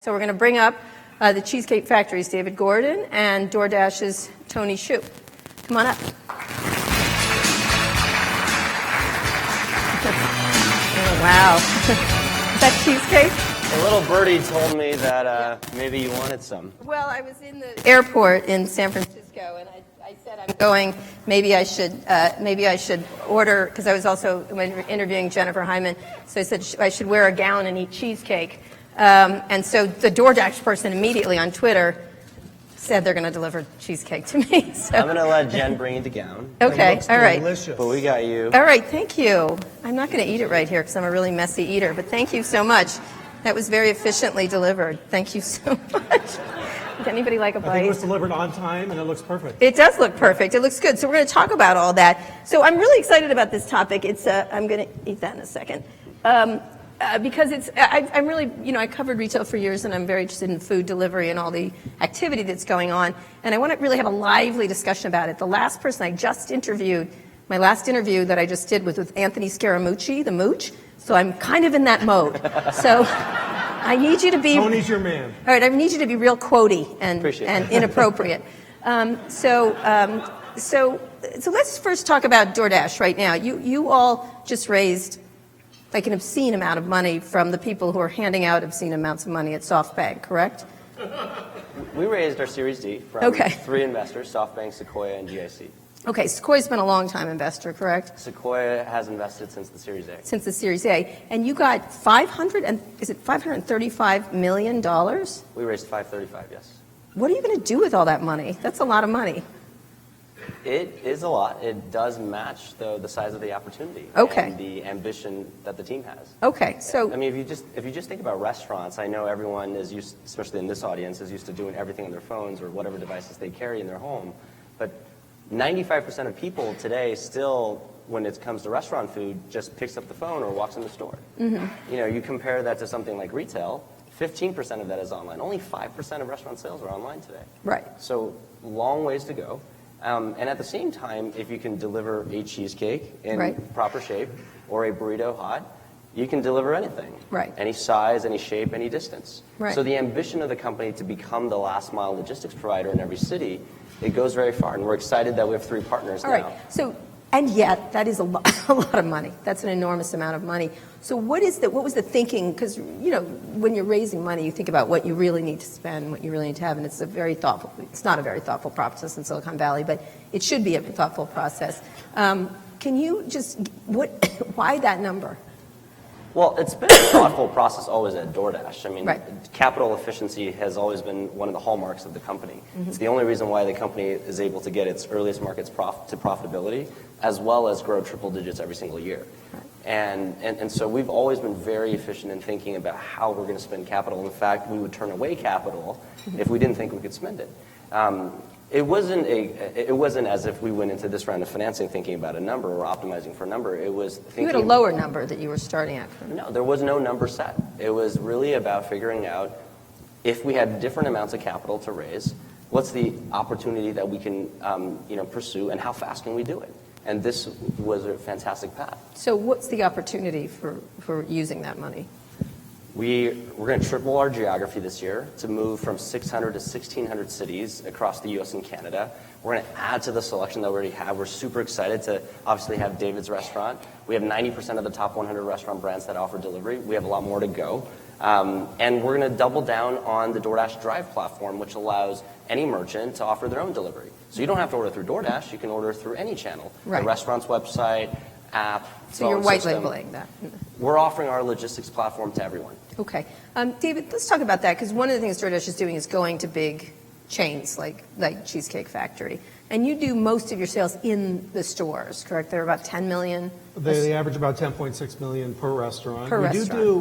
So we're going to bring up the Cheesecake Factory's David Gordon and DoorDash's Tony Shu. Come on up. Oh, wow. Is that cheesecake? A little birdie told me that maybe you wanted some. Well, I was in the airport in San Francisco, and I said I'm going. Maybe I should order, because I was also interviewing Jennifer Hyman. So I said I should wear a gown and eat cheesecake. And so the DoorDash person immediately on Twitter said they're going to deliver cheesecake to me. So. I'm going to let Jen bring you the gown. Okay, all right. Delicious. But we got you. All right, thank you. I'm not going to eat it right here because I'm a really messy eater, but thank you so much. That was very efficiently delivered. Thank you so much. Would anybody like a bite? I think it was delivered on time, and it looks perfect. It does look perfect. It looks good. So we're going to talk about all that. So I'm really excited about this topic. I'm going to eat that in a second. Because I'm really, I covered retail for years, and I'm very interested in food delivery and all the activity that's going on. And I want to really have a lively discussion about it. The last person I just interviewed, my last interview that I just did was with Anthony Scaramucci, the Mooch. So I'm kind of in that mode. So I need you to be... Tony's your man. All right, I need you to be real quotey and inappropriate. So let's first talk about DoorDash right now. You all just raised like an obscene amount of money from the people who are handing out obscene amounts of money at SoftBank, correct? We raised our Series D from three investors, SoftBank, Sequoia, and GIC. Okay, Sequoia's been a long-time investor, correct? Sequoia has invested since the Series A. Since the Series A. And you got $535 million? We raised 535, yes. What are you going to do with all that money? That's a lot of money. It is a lot. It does match, though, the size of the opportunity and the ambition that the team has. Okay, so... I mean, if you just think about restaurants, I know everyone is used, especially in this audience, is used to doing everything on their phones or whatever devices they carry in their home. But 95% of people today still, when it comes to restaurant food, just picks up the phone or walks in the store. Mm-hmm. You compare that to something like retail, 15% of that is online. Only 5% of restaurant sales are online today. Right. So long ways to go. And at the same time, if you can deliver a cheesecake in proper shape or a burrito hot, you can deliver anything. Right. Any size, any shape, any distance. Right. So the ambition of the company to become the last mile logistics provider in every city, it goes very far. And we're excited that we have three partners now. All right. So, and yet, that is a lot of money. That's an enormous amount of money. So what was the thinking? Because, when you're raising money, you think about what you really need to spend, what you really need to have, and it's not a very thoughtful process in Silicon Valley, but it should be a thoughtful process. Can you why that number? Well, it's been a thoughtful process always at DoorDash. I mean, capital efficiency has always been one of the hallmarks of the company. Mm-hmm. It's the only reason why the company is able to get its earliest markets to profitability, as well as grow triple digits every single year. Right. And so we've always been very efficient in thinking about how we're going to spend capital. In fact, we would turn away capital if we didn't think we could spend it. It wasn't as if we went into this round of financing thinking about a number or optimizing for a number. It was thinking... You had a lower number that you were starting at. No, there was no number set. It was really about figuring out if we had different amounts of capital to raise, what's the opportunity that we can pursue, and how fast can we do it? And this was a fantastic path. So what's the opportunity for using that money? We're going to triple our geography this year to move from 600 to 1,600 cities across the U.S. and Canada. We're going to add to the selection that we already have. We're super excited to obviously have David's restaurant. We have 90% of the top 100 restaurant brands that offer delivery. We have a lot more to go. And we're going to double down on the DoorDash Drive platform, which allows any merchant to offer their own delivery. So you don't have to order through DoorDash. You can order through any channel. Right. The restaurant's website, app, so you're white labeling that. We're offering our logistics platform to everyone. Okay. David, let's talk about that, because one of the things DoorDash is doing is going to big chains like Cheesecake Factory. And you do most of your sales in the stores, correct? They're about 10 million? They average about 10.6 million per restaurant.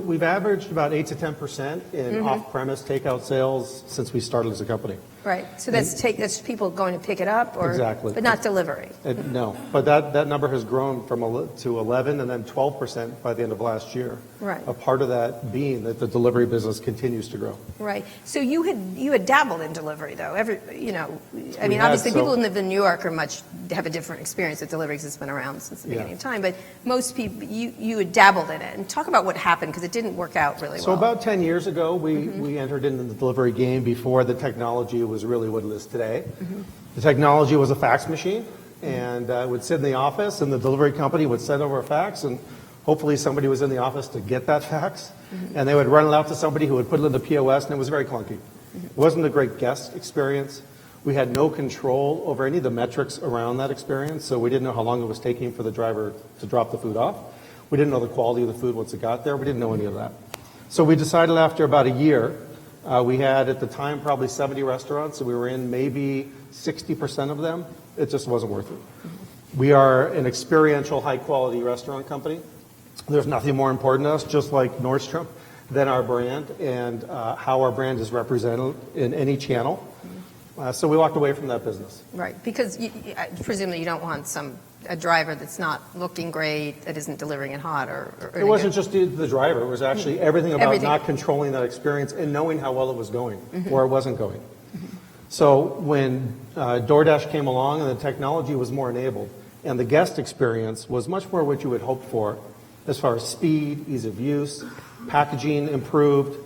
We've averaged about 8 to 10% in off-premise takeout sales since we started as a company. Right. So that's people going to pick it up, exactly, but not delivery. No, but that number has grown to 11 and then 12% by the end of last year. Right. A part of that being that the delivery business continues to grow. Right. So you had dabbled in delivery though. Obviously people who live in New York have a different experience with delivery because it's been around since the beginning of time. But most people, you had dabbled in it. And talk about what happened, because it didn't work out really well. So about 10 years ago, we entered into the delivery game before the technology was really what it is today. The technology was a fax machine, and it would sit in the office, and the delivery company would send over a fax, and hopefully somebody was in the office to get that fax, and they would run it out to somebody who would put it in the POS, and it was very clunky. It wasn't a great guest experience. We had no control over any of the metrics around that experience, so we didn't know how long it was taking for the driver to drop the food off. We didn't know the quality of the food once it got there. We didn't know any of that. So we decided after about a year, we had at the time probably 70 restaurants, and we were in maybe 60% of them. It just wasn't worth it. We are an experiential, high-quality restaurant company. There's nothing more important to us, just like Nordstrom, than our brand and how our brand is represented in any channel. So we walked away from that business. Right, because I presume that you don't want a driver that's not looking great, that isn't delivering it hot, or it wasn't just the driver. It was actually everything about not controlling that experience and knowing how well it was going or it wasn't going. So when DoorDash came along and the technology was more enabled and the guest experience was much more what you would hope for as far as speed, ease of use, packaging improved,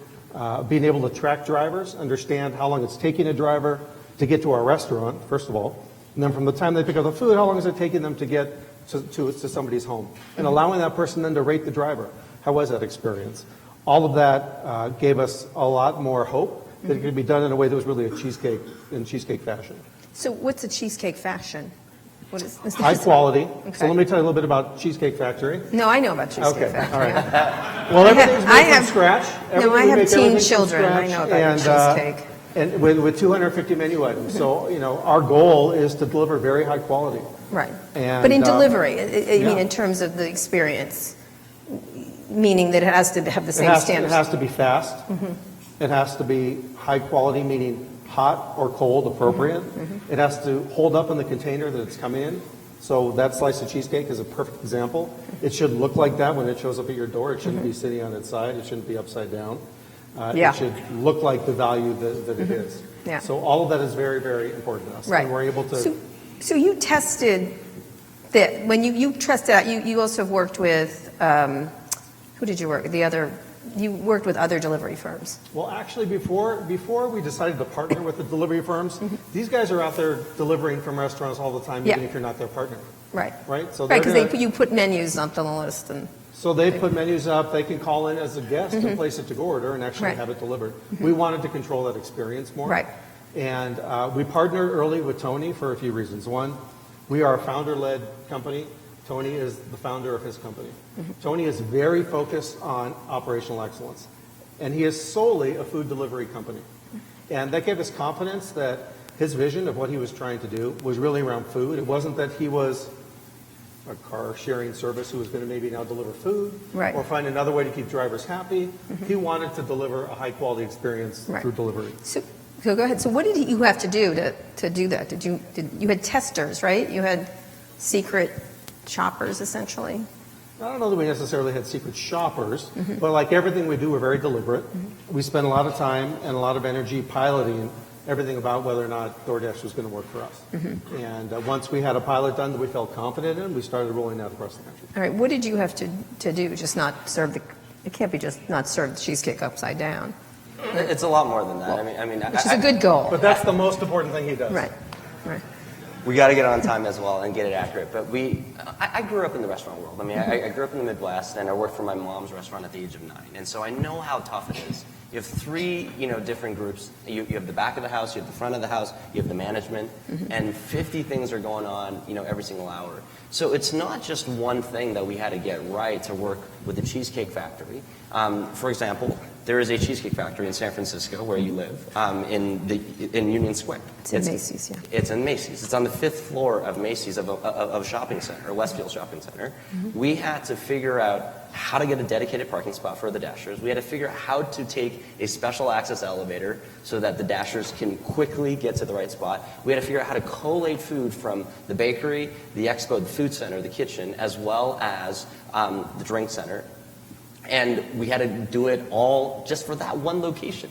being able to track drivers, understand how long it's taking a driver to get to our restaurant, first of all, and then from the time they pick up the food, how long is it taking them to get to somebody's home, and allowing that person then to rate the driver. How was that experience? All of that gave us a lot more hope that it could be done in a way that was really in cheesecake fashion. So what's a cheesecake fashion? What is this? High quality. Okay. So let me tell you a little bit about Cheesecake Factory. No, I know about Cheesecake Okay, Factory. all right. Well, everything's made from scratch. No, I have teen children. I know about cheesecake. And with 250 menu items. So, our goal is to deliver very high quality. Right. And, but in delivery, I yeah. mean, in terms of the experience, meaning that it has to have the same standards. It has to be fast. It has to be high quality, meaning hot or cold, appropriate. It has to hold up in the container that it's coming in. So that slice of cheesecake is a perfect example. It should look like that when it shows up at your door. It shouldn't be sitting on its side. It shouldn't be upside down. It should look like the value that it is. Yeah. So all of that is very, very important to us. Right. And we're able to... So you tested that. When you tested out, you also have worked with, who did you work with? You worked with other delivery firms. Well, actually, before we decided to partner with the delivery firms, these guys are out there delivering from restaurants all the time, even if you're not their partner. Right. Right? So right, because you put menus up on the list. So they put menus up. They can call in as a guest and place it to order and actually have it delivered. We wanted to control that experience more. Right. And we partnered early with Tony for a few reasons. One, we are a founder-led company. Tony is the founder of his company. Tony is very focused on operational excellence. And he is solely a food delivery company. And that gave us confidence that his vision of what he was trying to do was really around food. It wasn't that he was a car sharing service who was going to maybe now deliver food or find another way to keep drivers happy. He wanted to deliver a high quality experience through delivery. So go ahead. So what did you have to do to do that? You had testers, right? You had secret shoppers, essentially. I don't know that we necessarily had secret shoppers, but like everything we do, we're very deliberate. We spend a lot of time and a lot of energy piloting everything about whether or not DoorDash was going to work for us. And once we had a pilot done that we felt confident in, we started rolling out across the country. All right. What did you have to do? Just not serve it can't be just not serve the cheesecake upside down. It's a lot more than that. Which is a good goal. But that's the most important thing he does. Right. We got to get on time as well and get it accurate. But I grew up in the restaurant world. I grew up in the Midwest, and I worked for my mom's restaurant at the age of 9. And so I know how tough it is. You have three, different groups. You have the back of the house, you have the front of the house, you have the management, and 50 things are going on, every single hour. So it's not just one thing that we had to get right to work with the Cheesecake Factory. For example, there is a Cheesecake Factory in San Francisco, where you live, in Union Square. It's in Macy's, yeah. It's in Macy's. It's on the 5th floor of Macy's of a shopping center, a Westfield shopping center. We had to figure out how to get a dedicated parking spot for the Dashers. We had to figure out how to take a special access elevator so that the Dashers can quickly get to the right spot. We had to figure out how to collate food from the bakery, the expo, the food center, the kitchen, as well as the drink center. And we had to do it all just for that one location.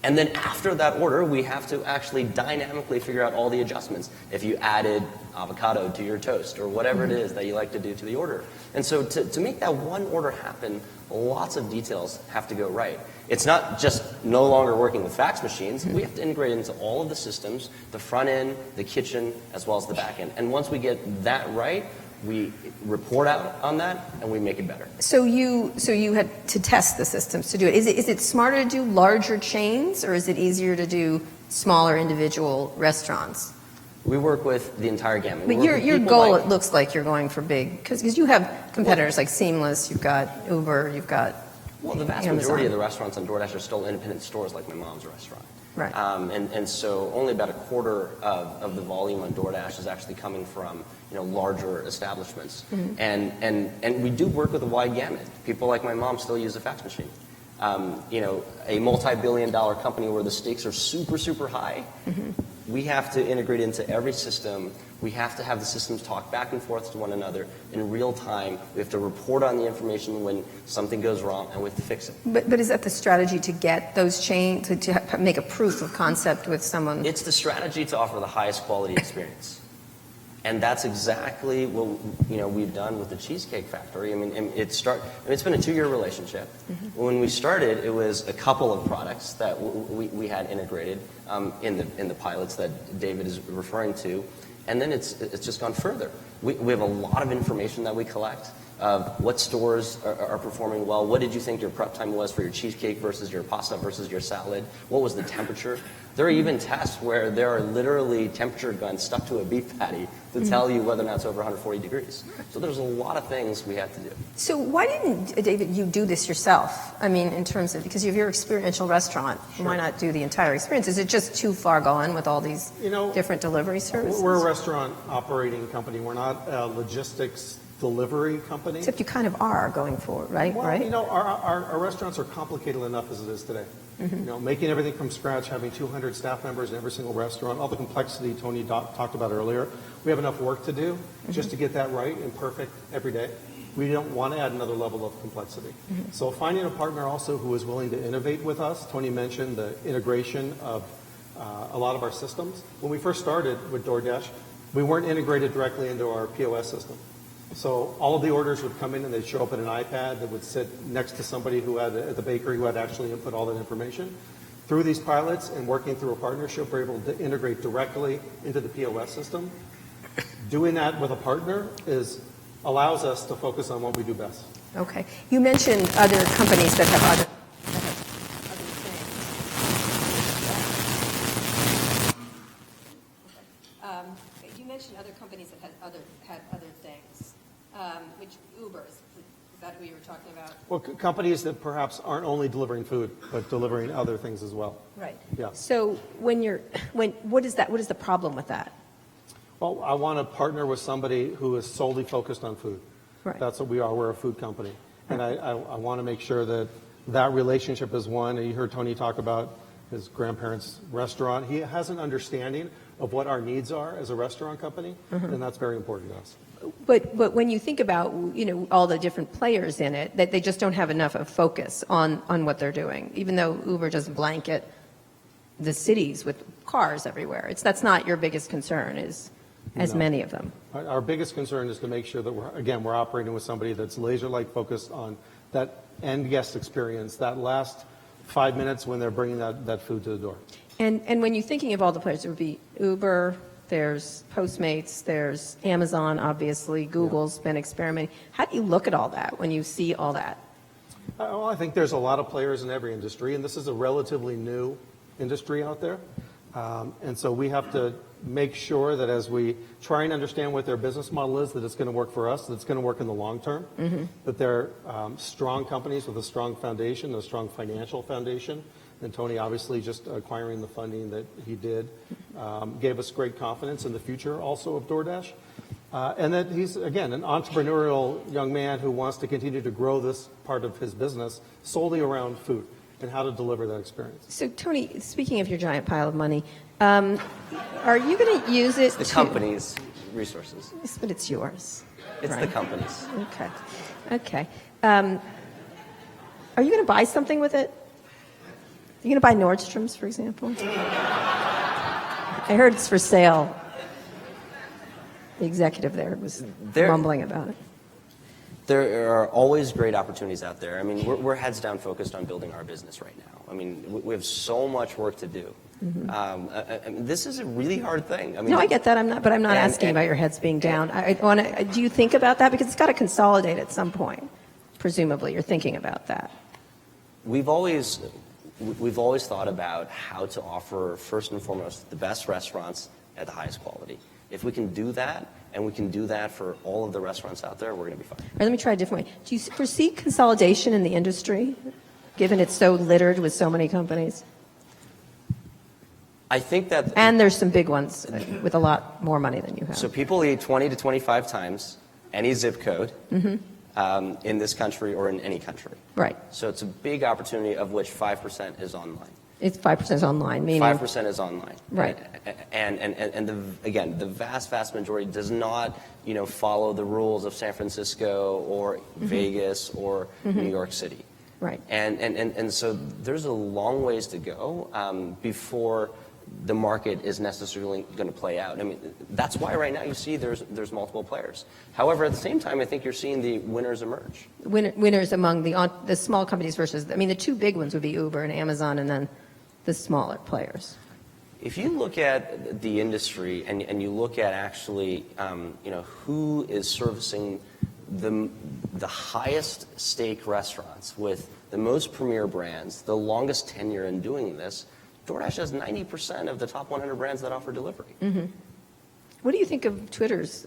And then after that order, we have to actually dynamically figure out all the adjustments. If you added avocado to your toast or whatever it is that you like to do to the order. And so to make that one order happen, lots of details have to go right. It's not just no longer working with fax machines. We have to integrate into all of the systems, the front end, the kitchen, as well as the back end. And once we get that right, we report out on that and we make it better. So you had to test the systems to do it. Is it smarter to do larger chains, or is it easier to do smaller individual restaurants? We work with the entire gamut. But your goal, it looks like you're going for big, because you have competitors like Seamless, you've got Uber, you've got Well, the vast Amazon. majority of the restaurants on DoorDash are still independent stores like my mom's restaurant. Right. And so only about a quarter of the volume on DoorDash is actually coming from larger establishments. And we do work with a wide gamut. People like my mom still use a fax machine. A multi-billion-dollar company where the stakes are super, super high, we have to integrate into every system. We have to have the systems talk back and forth to one another in real time. We have to report on the information when something goes wrong, and we have to fix it. But is that the strategy to get those chains, to make a proof of concept with someone? It's the strategy to offer the highest quality experience. And that's exactly what we've done with the Cheesecake Factory. I mean, it's been a 2-year relationship. When we started, it was a couple of products that we had integrated in the pilots that David is referring to, and then it's just gone further. We have a lot of information that we collect of what stores are performing well. What did you think your prep time was for your cheesecake versus your pasta versus your salad? What was the temperature? There are even tests where there are literally temperature guns stuck to a beef patty to tell you whether or not it's over 140 degrees. So there's a lot of things we have to do. So why didn't, David, you do this yourself? I mean, in terms of, because you have your experiential restaurant, why not do the entire experience? Is it just too far gone with all these different delivery services? We're a restaurant operating company. We're not a logistics delivery company. Except you kind of are going forward, right? Well, right? Our restaurants are complicated enough as it is today. Making everything from scratch, having 200 staff members in every single restaurant, all the complexity Tony talked about earlier. We have enough work to do just to get that right and perfect every day. We don't want to add another level of complexity. So finding a partner also who is willing to innovate with us. Tony mentioned the integration of a lot of our systems. When we first started with DoorDash, we weren't integrated directly into our POS system. So all of the orders would come in and they'd show up in an iPad that would sit next to somebody who had at the bakery who had actually input all that information. Through these pilots and working through a partnership, we're able to integrate directly into the POS system. Doing that with a partner allows us to focus on what we do best. Okay. You mentioned other companies that have other things. You mentioned other companies that had other things, which Uber is that who you were talking about? Well, companies that perhaps aren't only delivering food, but delivering other things as well. Right. Yeah. So what is the problem with that? Well, I want to partner with somebody who is solely focused on food. Right. That's what we are. We're a food company. And I want to make sure that relationship is one. And you heard Tony talk about his grandparents' restaurant. He has an understanding of what our needs are as a restaurant company, and that's very important to us. But when you think about all the different players in it, that they just don't have enough of focus on what they're doing, even though Uber doesn't blanket the cities with cars everywhere. That's not your biggest concern, as many of them. Our biggest concern is to make sure that we're operating with somebody that's laser-like focused on that end guest experience, that last 5 minutes when they're bringing that food to the door. And when you're thinking of all the players, there would be Uber, there's Postmates, there's Amazon, obviously, Google's been experimenting. How do you look at all that when you see all that? Well, I think there's a lot of players in every industry, and this is a relatively new industry out there. And so we have to make sure that as we try and understand what their business model is, that it's going to work for us, that it's going to work in the long term, that they're strong companies with a strong foundation, a strong financial foundation. And Tony, obviously, just acquiring the funding that he did gave us great confidence in the future also of DoorDash. And that he's, again, an entrepreneurial young man who wants to continue to grow this part of his business solely around food and how to deliver that experience. So, Tony, speaking of your giant pile of money, are you going to use it The company's resources. Yes, but it's yours. It's right? the company's. Okay. Are you going to buy something with it? You going to buy Nordstrom's, for example? I heard it's for sale. The executive there was mumbling about it. There are always great opportunities out there. I mean, we're heads down focused on building our business right now. I mean, we have so much work to do. I mean, this is a really hard thing. I mean, no, I get that. I'm not asking about your heads being down. I want to. Do you think about that? Because it's got to consolidate at some point. Presumably, you're thinking about that. We've always thought about how to offer, first and foremost, the best restaurants at the highest quality. If we can do that, and we can do that for all of the restaurants out there, we're going to be fine. All right, let me try a different way. Do you foresee consolidation in the industry, given it's so littered with so many companies? I think that... And there's some big ones with a lot more money than you have. So people eat 20 to 25 times any zip code in this country or in any country. Right. So it's a big opportunity, of which 5% is online. It's 5% online, meaning 5% is online, right? And again, the vast majority does not, follow the rules of San Francisco or Vegas or New York City, right? And so there's a long ways to go before the market is necessarily going to play out. I mean, that's why right now you see there's multiple players. However, at the same time, I think you're seeing the winners emerge. Winners among the small companies versus, I mean, the two big ones would be Uber and Amazon, and then the smaller players. If you look at the industry and you look at actually, who is servicing the highest stake restaurants with the most premier brands, the longest tenure in doing this, DoorDash has 90% of the top 100 brands that offer delivery. What do you think of Twitter's?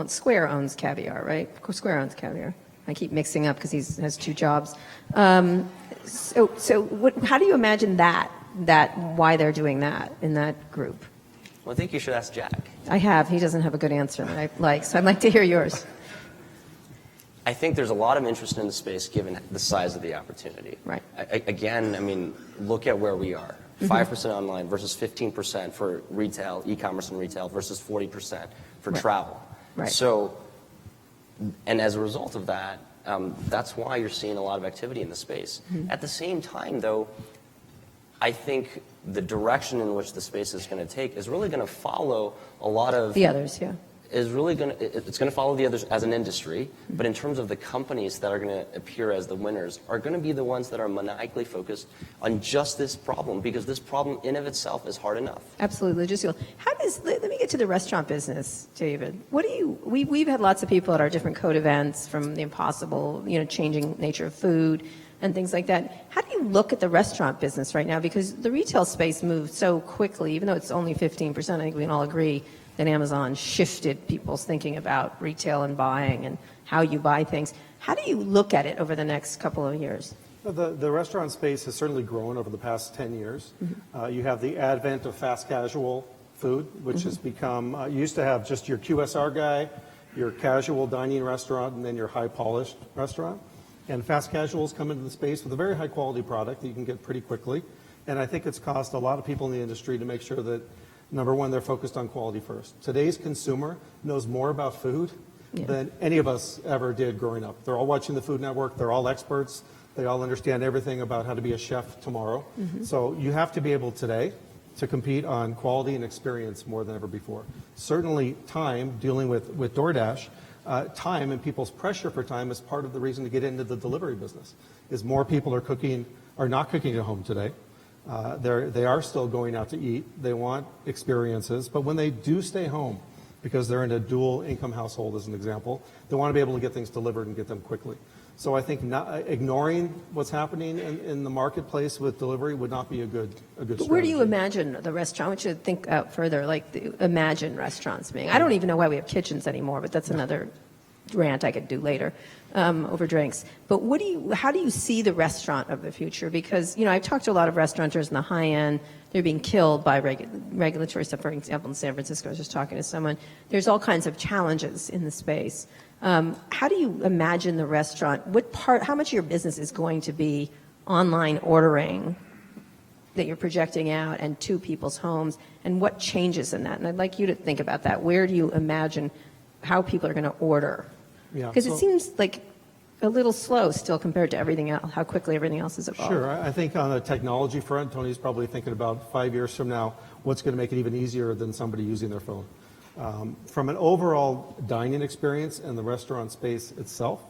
Square owns Caviar, right? Square owns Caviar. I keep mixing up because he has two jobs. How do you imagine that why they're doing that in that group? Well, I think you should ask Jack. I have. He doesn't have a good answer that I like, so I'd like to hear yours. I think there's a lot of interest in the space given the size of the opportunity. Right. Again, I mean, look at where we are. 5% online versus 15% for retail, e-commerce and retail versus 40% for travel. Right. So, and as a result of that, that's why you're seeing a lot of activity in the space. At the same time, though, I think the direction in which the space is going to take is really going to follow a lot of... The others, yeah. It's going to follow the others as an industry, but in terms of the companies that are going to appear as the winners are going to be the ones that are maniacally focused on just this problem, because this problem in of itself is hard enough. Absolutely logistical. Let me get to the restaurant business, David. We've had lots of people at our different code events, from the impossible, changing nature of food and things like that. How do you look at the restaurant business right now? Because the retail space moved so quickly, even though it's only 15%, I think we can all agree that Amazon shifted people's thinking about retail and buying and how you buy things. How do you look at it over the next couple of years? The restaurant space has certainly grown over the past 10 years. You have the advent of fast casual food, which has become, you used to have just your QSR guy, your casual dining restaurant, and then your high polished restaurant. And fast casuals come into the space with a very high quality product that you can get pretty quickly. And I think it's caused a lot of people in the industry to make sure that, number one, they're focused on quality first. Today's consumer knows more about food than any of us ever did growing up. They're all watching the Food Network. They're all experts. They all understand everything about how to be a chef tomorrow. So you have to be able today to compete on quality and experience more than ever before. Certainly time, dealing with DoorDash, time and people's pressure for time is part of the reason to get into the delivery business, is more people are not cooking at home today. They are still going out to eat. They want experiences. But when they do stay home, because they're in a dual income household, as an example, they want to be able to get things delivered and get them quickly. So I think ignoring what's happening in the marketplace with delivery would not be a good strategy. But where do you imagine the restaurant? I want you to think out further, imagine restaurants being. I don't even know why we have kitchens anymore, but that's another rant I could do later over drinks. But how do you see the restaurant of the future? Because, I've talked to a lot of restaurateurs in the high end. They're being killed by regulatory stuff. For example, in San Francisco, I was just talking to someone. There's all kinds of challenges in the space. How do you imagine the restaurant? How much of your business is going to be online ordering that you're projecting out and to people's homes, and what changes in that? And I'd like you to think about that. Where do you imagine how people are going to order? Because it seems like a little slow still compared to everything else, how quickly everything else has evolved. Sure. I think on the technology front, Tony's probably thinking about 5 years from now, what's going to make it even easier than somebody using their phone. From an overall dining experience and the restaurant space itself,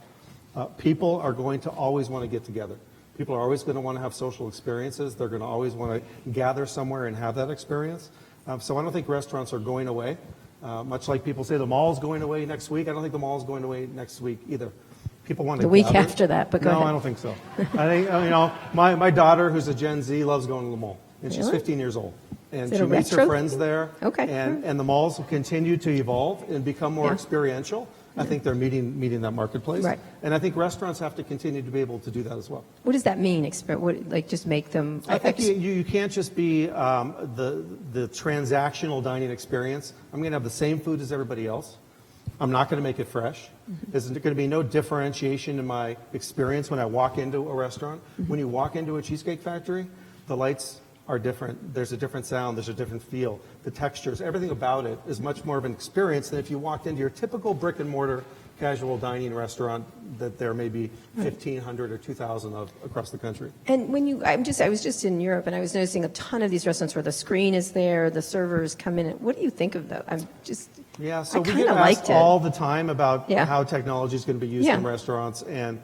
people are going to always want to get together. People are always going to want to have social experiences. They're going to always want to gather somewhere and have that experience. So I don't think restaurants are going away. Much like people say the mall's going away next week, I don't think the mall's going away next week either. People want to The week gather. after that, but go ahead. No, I don't think so. I think, my daughter, who's a Gen Z, loves going to the mall. And she's Really? 15 years old. And Is it she a meets her retro friends thing? there. Okay. And the malls will continue to evolve and become more Yeah. experiential. I think they're meeting that marketplace. Right. And I think restaurants have to continue to be able to do that as well. What does that mean? Just make them... I think you can't just be the transactional dining experience. I'm going to have the same food as everybody else. I'm not going to make it fresh. There's going to be no differentiation in my experience when I walk into a restaurant. When you walk into a Cheesecake Factory, the lights are different. There's a different sound. There's a different feel. The textures, everything about it is much more of an experience than if you walked into your typical brick and mortar casual dining restaurant that there may be 1,500 or 2,000 of across the country. And I was just in Europe, and I was noticing a ton of these restaurants where the screen is there, the servers come in. What do you think of that? Yeah, so I we kinda get liked asked it. all the time about Yeah. how technology is going to be used Yeah. in restaurants, and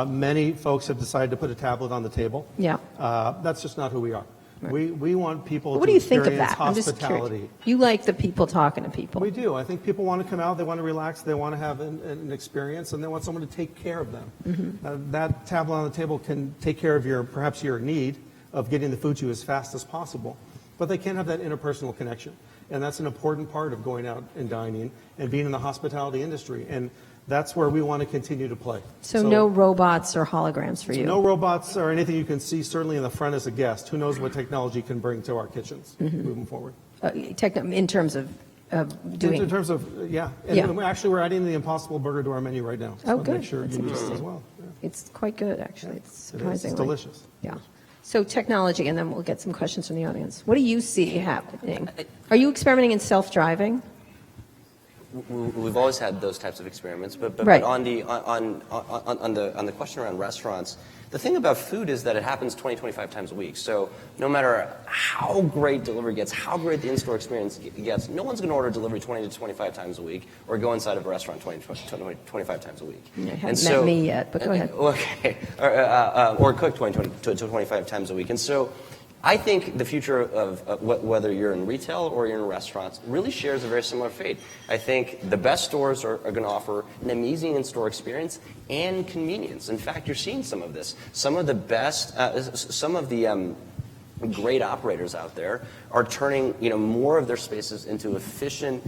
many folks have decided to put a tablet on the table. Yeah. That's just not who we are. We want people What to do you think of experience that? I'm just hospitality. curious. You like the people talking to people. We do. I think people want to come out, they want to relax, they want to have an experience, and they want someone to take care of them. That tablet on the table can take care of perhaps your need of getting the food to you as fast as possible, but they can't have that interpersonal connection. And that's an important part of going out and dining and being in the hospitality industry. And that's where we want to continue to play. So no robots or holograms for you? No robots or anything you can see, certainly in the front as a guest. Who knows what technology can bring to our kitchens moving forward. In terms of doing... In terms of, yeah. And Yeah. we're adding the Impossible Burger to our menu right now. So Oh, good. make sure That's you use it interesting. as well. Yeah. It's quite good, actually. It's It is. surprisingly. It's delicious. Yeah. So technology, and then we'll get some questions from the audience. What do you see happening? Are you experimenting in self-driving? We've always had those types of experiments, but Right. on the question around restaurants, the thing about food is that it happens 20, 25 times a week. So no matter how great delivery gets, how great the in-store experience gets, no one's going to order delivery 20 to 25 times a week or go inside of a restaurant 20 to 25 times a week. You haven't met me yet, but go ahead. Okay. Or cook 20 to 25 times a week. And so I think the future of whether you're in retail or you're in restaurants really shares a very similar fate. I think the best stores are going to offer an amazing in-store experience and convenience. In fact, you're seeing some of this. Some of the best, some of the great operators out there are turning more of their spaces into efficient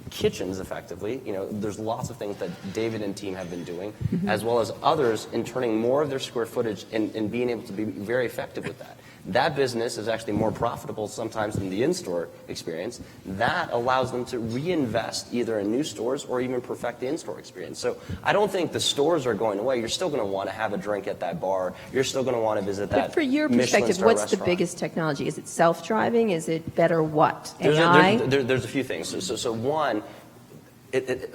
kitchens, effectively. There's lots of things that David and team have been doing, as well as others in turning more of their square footage and being able to be very effective with that. That business is actually more profitable sometimes than the in-store experience. That allows them to reinvest either in new stores or even perfect the in-store experience. So I don't think the stores are going away. You're still going to want to have a drink at that bar. You're still going to want to visit that But for your Michelin perspective, star what's the restaurant. biggest technology? Is it self-driving? Is it better what? AI? There's a few things. So one,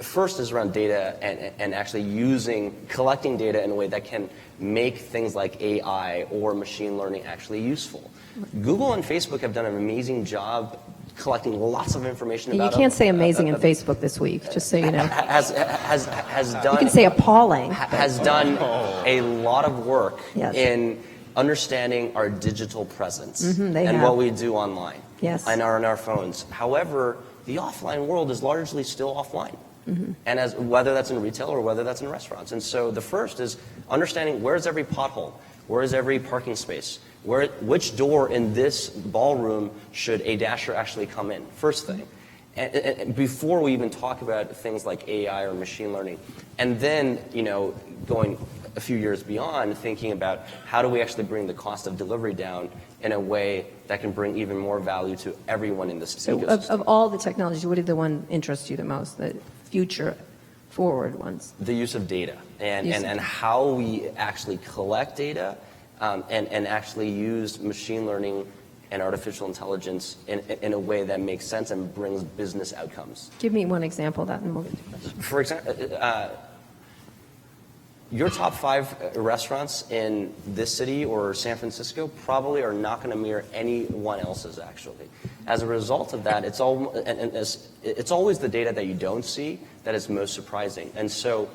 first is around data and actually collecting data in a way that can make things like AI or machine learning actually useful. Google and Facebook have done an amazing job collecting lots of information about You can't say amazing in Facebook this week, just so you know. has done You can say appalling. has done a lot of work Yes. in understanding our digital presence they and have. what we do online Yes. and on our phones. However, the offline world is largely still offline. And whether that's in retail or whether that's in restaurants. And so the first is understanding where's every pothole, where is every parking space, which door in this ballroom should a dasher actually come in, first thing. And before we even talk about things like AI or machine learning. And then, going a few years beyond, thinking about how do we actually bring the cost of delivery down in a way that can bring even more value to everyone in this So ecosystem. of all the technologies, what did the one interest you the most, the future forward ones? The use of data and how we actually collect data and actually use machine learning and artificial intelligence in a way that makes sense and brings business outcomes. Give me one example of that and we'll get to questions. For example, your top 5 restaurants in this city or San Francisco probably are not going to mirror anyone else's, actually. As a result of that, it's always the data that you don't see that is most surprising. And so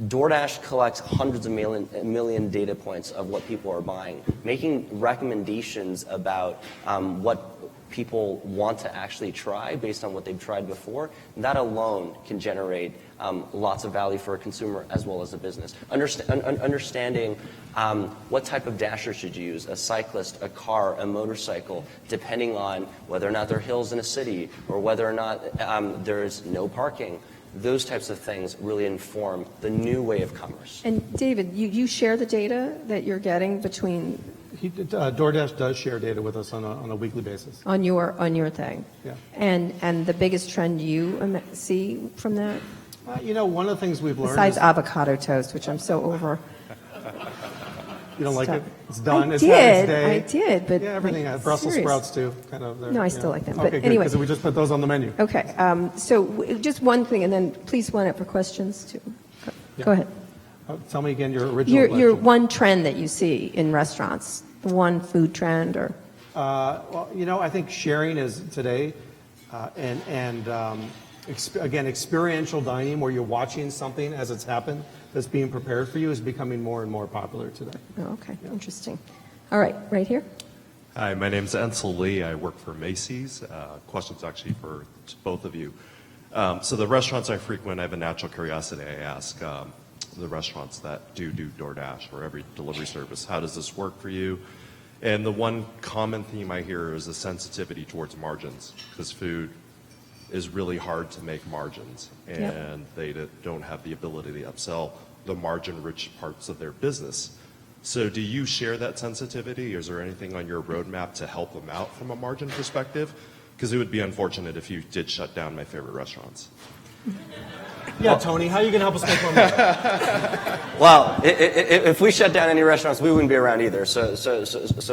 DoorDash collects hundreds of million data points of what people are buying, making recommendations about what people want to actually try based on what they've tried before. That alone can generate lots of value for a consumer as well as a business. Understanding what type of dasher should you use, a cyclist, a car, a motorcycle, depending on whether or not there are hills in a city or whether or not there's no parking. Those types of things really inform the new way of commerce. And David, you share the data that you're getting between DoorDash does share data with us on a weekly basis. on your thing. Yeah. And the biggest trend you see from that, One of the things we've learned besides is, avocado toast, which I'm so over. you don't like Stop. it? It's done. I It's had its did, day. but Yeah, everything. like, Brussels serious. sprouts too. Kind of. No, I still like them, but Okay, good, anyway. because we just put those on the menu. Okay, so just one thing, and then please line up for questions too. Go ahead. Tell me again your original Your question. one trend that you see in restaurants, the one food trend, or Well, I think sharing is today, again, experiential dining where you're watching something as it's happened that's being prepared for you is becoming more and more popular today. oh, okay, interesting. All right, right here. Hi, my name's Ansel Lee. I work for Macy's. Question's actually for both of you. So the restaurants I frequent, I have a natural curiosity. I ask the restaurants that do DoorDash or every delivery service, how does this work for you? And the one common theme I hear is a sensitivity towards margins, because food is really hard to make margins, and they don't have the ability to upsell the margin-rich parts of their business. So do you share that sensitivity? Is there anything on your roadmap to help them out from a margin perspective? Because it would be unfortunate if you did shut down my favorite restaurants. Yeah, Tony, how are you going to help us make more money? Well, if we shut down any restaurants, we wouldn't be around either. So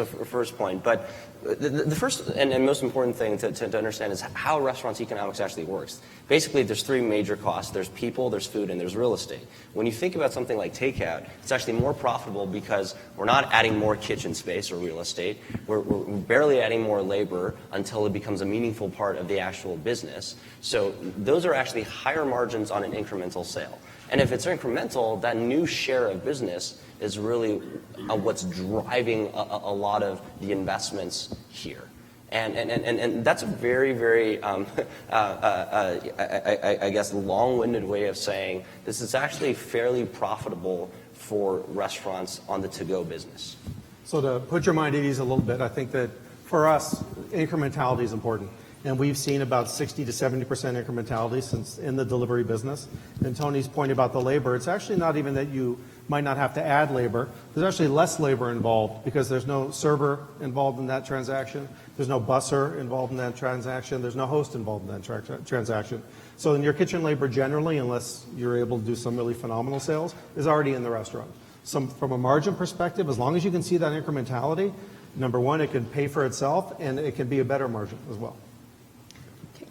first point. But the first and most important thing to understand is how restaurants' economics actually works. Basically, there's 3 major costs. There's people, there's food, and there's real estate. When you think about something like takeout, it's actually more profitable because we're not adding more kitchen space or real estate. We're barely adding more labor until it becomes a meaningful part of the actual business. So those are actually higher margins on an incremental sale. And if it's incremental, that new share of business is really what's driving a lot of the investments here. And that's a very, very, I guess, long-winded way of saying this is actually fairly profitable for restaurants on the to-go business. So to put your mind at ease a little bit, I think that for us, incrementality is important. And we've seen about 60 to 70% incrementality since in the delivery business. And Tony's point about the labor, it's actually not even that you might not have to add labor. There's actually less labor involved because there's no server involved in that transaction. There's no busser involved in that transaction. There's no host involved in that transaction. So in your kitchen labor generally, unless you're able to do some really phenomenal sales, is already in the restaurant. So from a margin perspective, as long as you can see that incrementality, number one, it can pay for itself and it can be a better margin as well.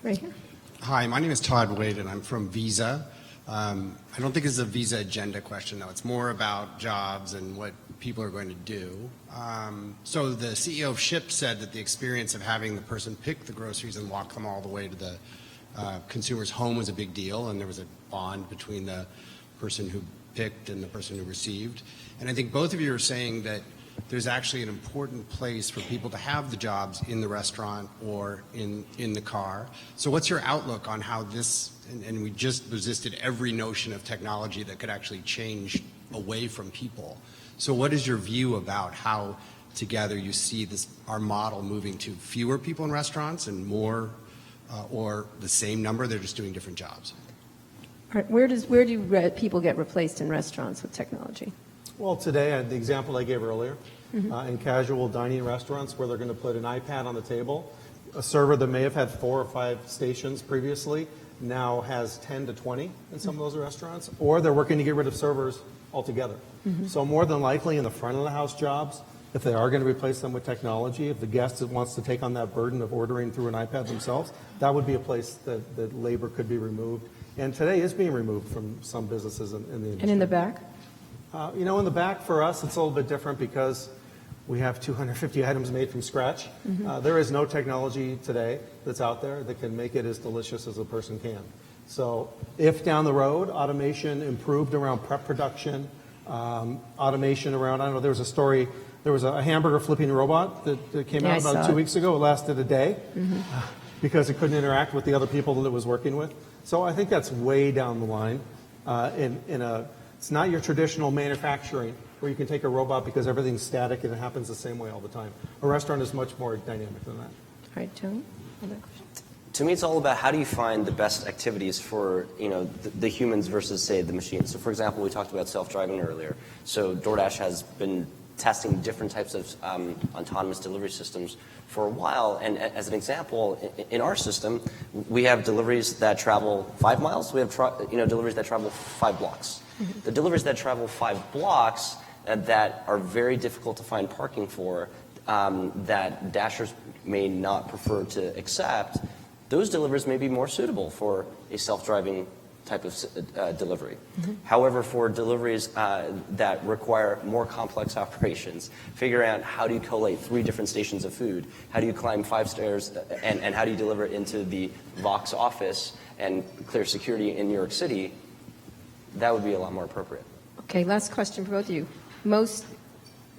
Right here. Hi, my name is Todd Wade, and I'm from Visa. I don't think it's a Visa agenda question, though. It's more about jobs and what people are going to do. So the CEO of Shipt said that the experience of having the person pick the groceries and walk them all the way to the consumer's home was a big deal, and there was a bond between the person who picked and the person who received. And I think both of you are saying that there's actually an important place for people to have the jobs in the restaurant or in the car. So what's your outlook on how this, and we just resisted every notion of technology that could actually change away from people. So what is your view about how together you see this, our model moving to fewer people in restaurants and more, or the same number, they're just doing different jobs? All right, where do people get replaced in restaurants with technology? Well, today, the example I gave earlier, in casual dining restaurants where they're going to put an iPad on the table, a server that may have had 4 or 5 stations previously now has 10 to 20 in some of those restaurants, or they're working to get rid of servers altogether. So more than likely in the front of the house jobs, if they are going to replace them with technology, if the guest wants to take on that burden of ordering through an iPad themselves, that would be a place that labor could be removed and today is being removed from some businesses in the industry. And in the back? In the back for us, it's a little bit different because we have 250 items made from scratch. There is no technology today that's out there that can make it as delicious as a person can. So if down the road automation improved around prep production, automation around, I don't know, there was a story, there was a hamburger flipping robot that came out about 2 weeks ago. It lasted a day because it couldn't interact with the other people that it was working with. So I think that's way down the line. It's not your traditional manufacturing where you can take a robot because everything's static and it happens the same way all the time. A restaurant is much more dynamic than that. All right, Tony, other question? To me, it's all about how do you find the best activities for the humans versus, say, the machines. So, for example, we talked about self-driving earlier. So DoorDash has been testing different types of autonomous delivery systems for a while. And as an example, in our system, we have deliveries that travel 5 miles. We have deliveries that travel 5 blocks. The deliveries that travel 5 blocks that are very difficult to find parking for, that Dashers may not prefer to accept, those deliveries may be more suitable for a self-driving type of delivery. However, for deliveries that require more complex operations, figure out how do you collate 3 different stations of food, how do you climb 5 stairs, and how do you deliver it into the Vox office and clear security in New York City, that would be a lot more appropriate. Okay, last question for both of you.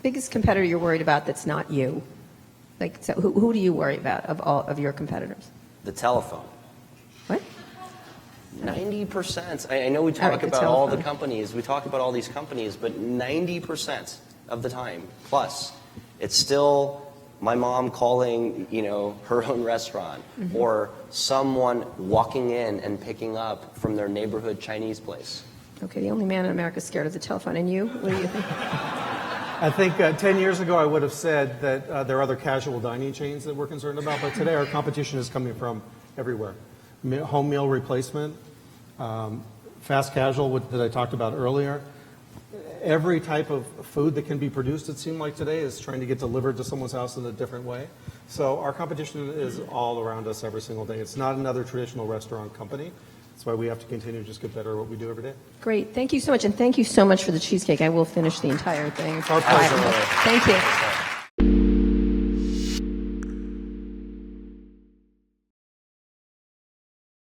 Biggest competitor you're worried about that's not you? Like, so who do you worry about of all of your competitors? The telephone. What? 90%. I know we talk about all the companies, we talk about all these companies, but 90% of the time, plus, it's still my mom calling, her own restaurant, or someone walking in and picking up from their neighborhood Chinese place. Okay, the only man in America scared of the telephone. And you? What do you think? I think 10 years ago I would have said that there are other casual dining chains that we're concerned about, but today our competition is coming from everywhere. Home meal replacement, fast casual that I talked about earlier. Every type of food that can be produced, it seemed like today, is trying to get delivered to someone's house in a different way. So our competition is all around us every single day. It's not another traditional restaurant company. That's why we have to continue to just get better at what we do every day. Great. Thank you so much. And thank you so much for the cheesecake. I will finish the entire thing. Our pleasure. Thank you.